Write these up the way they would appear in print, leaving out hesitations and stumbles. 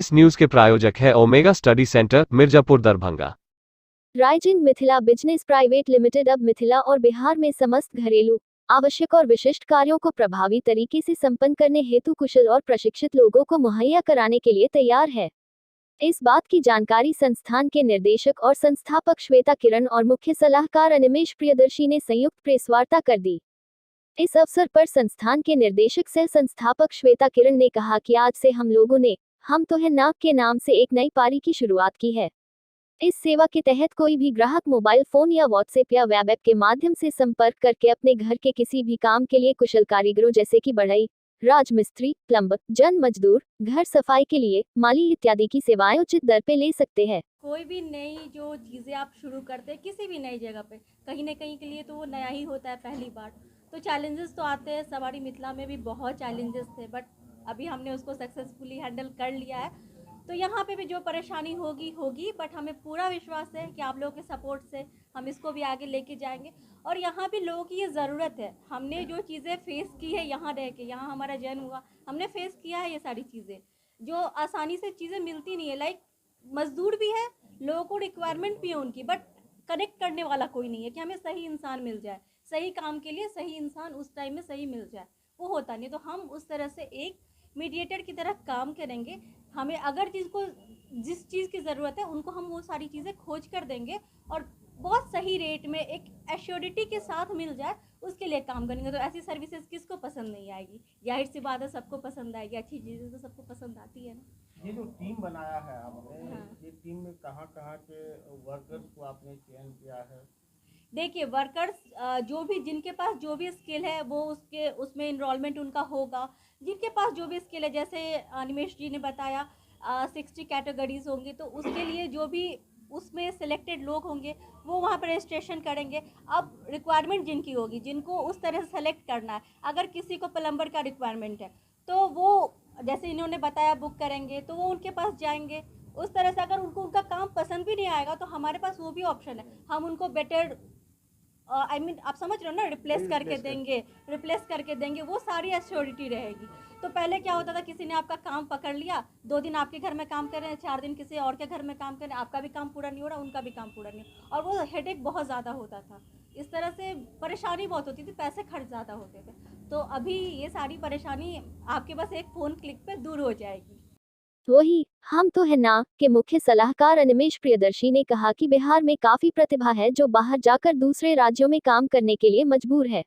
इस न्यूज के प्रायोजक है omega study centre, Mirzapur, Darbhanga. Rising Mithila business private limited अब मिथिला और बिहार में समस्त घरेलू, आवश्यक और विशिष्ट कार्यों को प्रभावी तरीके से संपन्न करने हेतु कुशल और प्रशिक्षित लोगों को मुहैया कराने के लिए तैयार है। इस बात की जानकारी संस्थान के निर्देशक और संस्थापक श्वेता किरण और मुख्य सलाहकार अनिमेश प्रियदर्शी ने संयुक्त प्रेस वार्ता कर दी। इस अवसर पर संस्थान के निर्देशक सह संस्थापक श्वेता किरण ने कहा कि आज से हम लोगों ने हम तो है नाक के नाम से एक नई पारी की शुरुआत की है। इस सेवा के तहत कोई भी ग्राहक मोबाइल फोन या व्हाट्सएप या वेब ऐप के माध्यम से संपर्क करके अपने घर के किसी भी काम के लिए कुशल कारीगरों जैसे कि बढ़ई, राजमिस्त्री, प्लम्बर, जन मजदूर, घर सफाई के लिए माली इत्यादि की सेवाएं उचित दर पे ले सकते हैं। कोई भी नई जो चीज़ें आप शुरू करते हैं किसी भी नई जगह पे, कहीं ना कहीं के लिए तो वो नया ही होता है पहली बार, तो चैलेंजेस तो आते हैं। सवारी मिथिला में भी बहुत चैलेंजेस थे, बट अभी हमने उसको सक्सेसफुली हैंडल कर लिया है। तो यहाँ पे भी जो परेशानी होगी होगी, बट हमें पूरा विश्वास है कि आप लोगों के सपोर्ट से हम इसको भी आगे लेके जाएंगे। और यहाँ भी लोगों की ये ज़रूरत है। हमने जो चीज़ें फेस की है यहाँ रह के, यहाँ हमारा जन्म हुआ, हमने फेस किया है ये सारी चीज़ें जो आसानी से चीज़ें मिलती नहीं है। लाइक मजदूर भी है, लोगों को रिक्वायरमेंट भी है उनकी, बट कनेक्ट करने वाला कोई नहीं है कि हमें सही इंसान मिल जाए, सही काम के लिए सही इंसान उस टाइम में सही मिल जाए, वो होता नहीं। तो हम उस तरह से एक मीडिएटर की तरह काम करेंगे। हमें अगर जिस चीज़ की ज़रूरत है उनको हम वो सारी चीज़ें खोज कर देंगे और बहुत सही रेट में एक एश्योरिटी के साथ मिल जाए, उसके लिए काम करेंगे। तो ऐसी सर्विसेज किसको पसंद नहीं आएगी? जाहिर सी बात है सबको पसंद आएगी, अच्छी चीज़ें तो सबको पसंद आती है ना। ये जो टीम बनाया है आपने, हाँ। ये टीम में कहाँ कहाँ के वर्कर्स को आपने चयन किया है? देखिए, वर्कर्स जो भी जिनके पास जो भी स्किल है वो उसमें इनरोलमेंट उनका होगा। जिनके पास जो भी स्किल है, जैसे अनिमेश जी ने बताया 60 कैटेगरीज होंगी, तो उसके लिए जो भी उसमें सिलेक्टेड लोग होंगे वो वहाँ पर रजिस्ट्रेशन करेंगे। अब रिक्वायरमेंट जिनकी होगी, जिनको उस तरह से सेलेक्ट करना है, अगर किसी को प्लम्बर का रिक्वायरमेंट है तो वो जैसे इन्होंने बताया बुक करेंगे, तो वो उनके पास जाएंगे। उस तरह से अगर उनको उनका काम पसंद भी नहीं आएगा तो हमारे पास वो भी ऑप्शन है, हम उनको बेटर आप समझ रहे हो ना, रिप्लेस करके देंगे, वो सारी एश्योरिटी रहेगी। तो पहले क्या होता था, किसी ने आपका काम पकड़ लिया, 2 दिन आपके घर में काम कर रहे हैं, 4 दिन किसी और के घर में काम कर रहे हैं, आपका भी काम पूरा नहीं हो रहा, उनका भी काम पूरा नहीं हो रहा, और वो हेडेक बहुत ज़्यादा होता था। इस तरह से परेशानी बहुत होती थी, पैसे खर्च ज़्यादा होते थे। तो अभी ये सारी परेशानी आपके बस एक फ़ोन क्लिक पे दूर हो जाएगी। वही हम तो है ना के मुख्य सलाहकार अनिमेश प्रियदर्शी ने कहा कि बिहार में काफी प्रतिभा है जो बाहर जाकर दूसरे राज्यों में काम करने के लिए मजबूर है,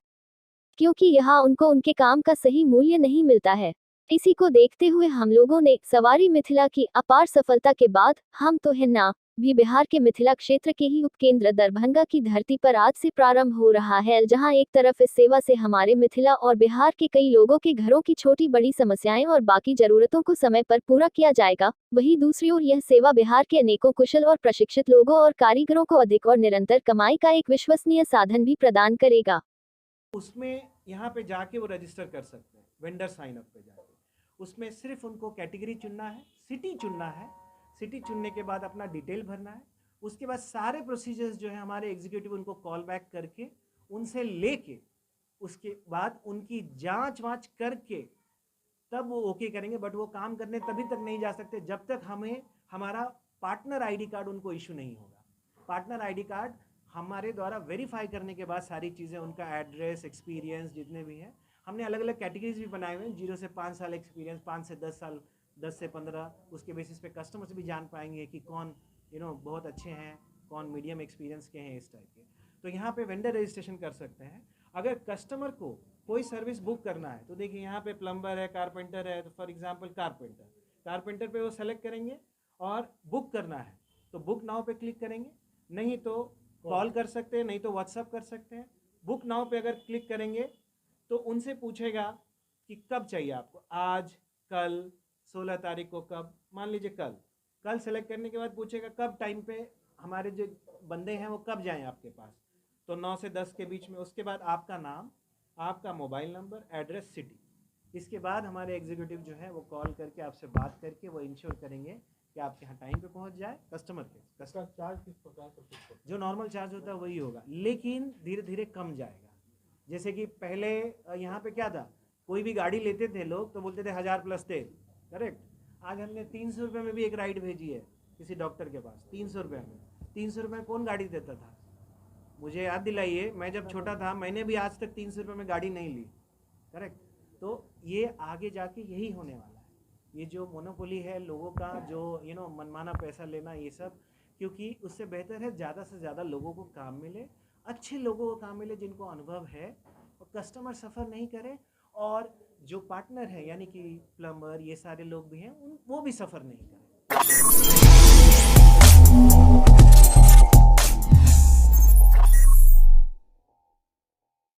क्योंकि यहाँ उनको उनके काम का सही मूल्य नहीं मिलता है। इसी को देखते हुए हम लोगों ने सवारी मिथिला की अपार सफलता के बाद हम तो है ना भी बिहार के मिथिला क्षेत्र के ही उपकेंद्र दरभंगा की धरती पर आज से प्रारंभ हो रहा है, जहां एक तरफ इस सेवा से हमारे मिथिला और बिहार के कई लोगों के घरों की छोटी बड़ी समस्याएं और बाकी जरूरतों को समय पर पूरा किया जाएगा, वहीं दूसरी ओर यह सेवा बिहार के अनेकों कुशल और प्रशिक्षित लोगों और कारीगरों को अधिक और निरंतर कमाई का एक विश्वसनीय साधन भी प्रदान करेगा। उसमें यहाँ पे जाके वो रजिस्टर कर सकते हैं, वेंडर साइन अप पे जाके। उसमें सिर्फ उनको कैटेगरी चुनना है, सिटी चुनना है, सिटी चुनने के बाद अपना डिटेल भरना है। उसके बाद सारे प्रोसीजर्स जो है हमारे एग्जीक्यूटिव उनको कॉल बैक करके उनसे लेके उसके बाद उनकी जांच वाँच करके तब वो ओके करेंगे। बट वो काम करने तभी तक नहीं जा सकते जब तक हमें हमारा पार्टनर आईडी कार्ड उनको इशू नहीं होगा। पार्टनर आईडी कार्ड हमारे द्वारा वेरीफाई करने के बाद सारी चीज़ें, उनका एड्रेस, एक्सपीरियंस जितने भी हैं, हमने अलग अलग कैटेगरीज भी बनाए हुए हैं। 0 से 5 साल एक्सपीरियंस, 5 से 10 साल, 10 से 15, उसके बेसिस पे कस्टमर से भी जान पाएंगे कि कौन बहुत अच्छे हैं, कौन मीडियम एक्सपीरियंस के हैं, इस टाइप के। तो यहाँ पे वेंडर रजिस्ट्रेशन कर सकते हैं। अगर कस्टमर को कोई सर्विस बुक करना है तो देखिए यहाँ पे प्लम्बर है, कारपेंटर है, तो फॉर एग्जांपल कारपेंटर पे वो सेलेक्ट करेंगे और बुक करना है तो बुक नाउ पे क्लिक करेंगे, नहीं तो कॉल कर सकते हैं, नहीं तो व्हाट्सअप कर सकते हैं। बुक नाउ पे अगर क्लिक करेंगे तो उनसे पूछेगा कि कब चाहिए आपको, आज, कल, 16 तारीख को कब, मान लीजिए कल सेलेक्ट करने के बाद पूछेगा कब टाइम पे हमारे जो बंदे हैं वो कब जाएं आपके पास, तो 9 से 10 के बीच में। उसके बाद आपका नाम, आपका मोबाइल नंबर, एड्रेस, सिटी। इसके बाद हमारे एग्जीक्यूटिव जो है वो कॉल करके आपसे बात करके वो इंश्योर करेंगे कि आपके यहाँ टाइम पे पहुँच जाए। कस्टमर चार्ज किस प्रकार से? जो नॉर्मल चार्ज होता है वही होगा, लेकिन धीरे धीरे कम जाएगा। जैसे कि पहले यहाँ पे क्या था, कोई भी गाड़ी लेते थे लोग तो बोलते थे 1000 प्लस तेल, करेक्ट। आज हमने 300 रुपये में भी एक राइड भेजी है किसी डॉक्टर के पास, 300 रुपये में। 300 रुपये में कौन गाड़ी देता था? मुझे याद दिलाइए, मैं जब छोटा था मैंने भी आज तक 300 रुपये में गाड़ी नहीं ली, करेक्ट? तो ये आगे जाके यही होने वाला है, ये जो मोनोपोली है लोगों का, जो मनमाना पैसा लेना, ये सब, क्योंकि उससे बेहतर है ज़्यादा से ज़्यादा लोगों को काम मिले, अच्छे लोगों को काम मिले जिनको अनुभव है, और कस्टमर सफ़र नहीं करे, और जो पार्टनर है यानी कि प्लम्बर, ये सारे लोग भी हैं वो भी सफ़र नहीं करें।